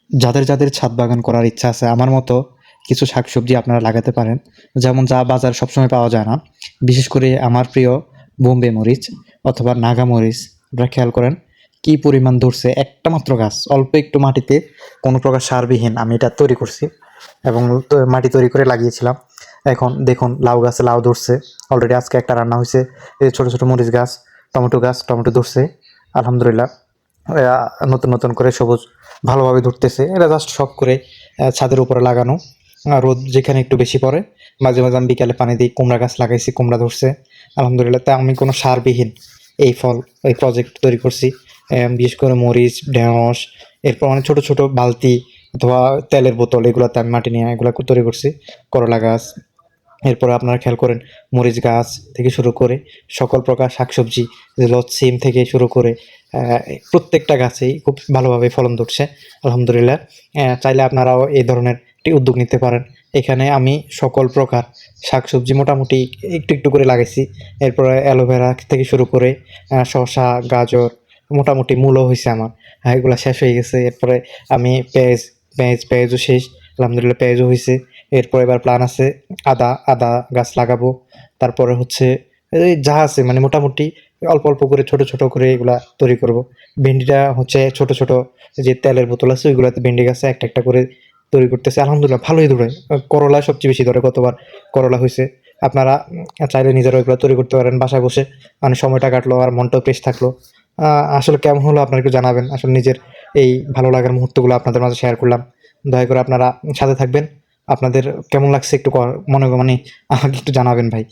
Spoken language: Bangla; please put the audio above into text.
যাদের যাদের ছাদ বাগান করার ইচ্ছা আছে আমার মতো কিছু শাকসবজি আপনারা লাগাতে পারেন, যেমন যা বাজার সবসময় পাওয়া যায় না। বিশেষ করে আমার প্রিয় বোম্বে মরিচ অথবা নাগা মরিচ। আপনারা খেয়াল করেন কি পরিমাণ ধরছে, একটা মাত্র গাছ, অল্প একটু মাটিতে, কোনো প্রকার সারবিহীন আমি এটা তৈরি করছি এবং মাটি তৈরি করে লাগিয়েছিলাম। এখন দেখুন লাউ গাছে লাউ ধরছে অলরেডি, আজকে একটা রান্না হয়েছে। এই ছোটো ছোটো মরিচ গাছ, টমেটো ধরছে আলহামদুলিল্লাহ। নতুন নতুন করে সবুজ ভালোভাবে ধরতেছে। এটা জাস্ট শখ করে ছাদের উপরে লাগানো। রোদ যেখানে একটু বেশি পড়ে মাঝে মাঝে আমি বিকালে পানি দিই। কুমড়া গাছ লাগাইছি, কুমড়া ধরছে আলহামদুলিল্লাহ। তা আমি কোনো সারবিহীন এই প্রজেক্ট তৈরি করছি। বিশেষ করে মরিচ, ঢেঁড়স, এরপর অনেক ছোটো ছোটো বালতি অথবা তেলের বোতল, এগুলোতে আমি মাটি নিয়ে এগুলো তৈরি করছি। করলা গাছ, এরপরে আপনারা খেয়াল করেন মরিচ গাছ থেকে শুরু করে সকল প্রকার শাকসবজি, সিম থেকে শুরু করে প্রত্যেকটা গাছেই খুব ভালোভাবে ফলন ধরছে আলহামদুলিল্লাহ। চাইলে আপনারাও এই ধরনের একটি উদ্যোগ নিতে পারেন। এখানে আমি সকল প্রকার শাকসবজি মোটামুটি একটু একটু করে লাগাইছি। এরপরে অ্যালোভেরা থেকে শুরু করে শসা, গাজর, মোটামুটি মূলও হয়েছে আমার। এগুলো শেষ হয়ে গেছে। এরপরে আমি পেঁয়াজও শেষ আলহামদুলিল্লাহ, পেঁয়াজও হয়েছে। এরপর এবার প্ল্যান আছে আদা গাছ লাগাবো। তারপরে হচ্ছে এই যা আছে মানে মোটামুটি অল্প অল্প করে ছোট ছোট করে এগুলা তৈরি করব। ভেন্ডিটা হচ্ছে ছোট ছোট যে তেলের বোতল আছে ওইগুলাতে ভেন্ডি গাছে একটা একটা করে তৈরি করতেছে আলহামদুলিল্লাহ, ভালোই ধরে। করলা সবচেয়ে বেশি ধরে, গতবার করলা হয়েছে। আপনারা চাইলে নিজেরা এগুলো তৈরি করতে পারেন বাসায় বসে, মানে সময়টা কাটলো আর মনটাও ফ্রেশ থাকলো। আসলে কেমন হলো আপনারা একটু জানাবেন। আসলে নিজের এই ভালো লাগার মুহূর্তগুলো আপনাদের মাঝে শেয়ার করলাম। দয়া করে আপনারা সাথে থাকবেন। আপনাদের কেমন লাগছে একটু মানে আমাকে একটু জানাবেন ভাই।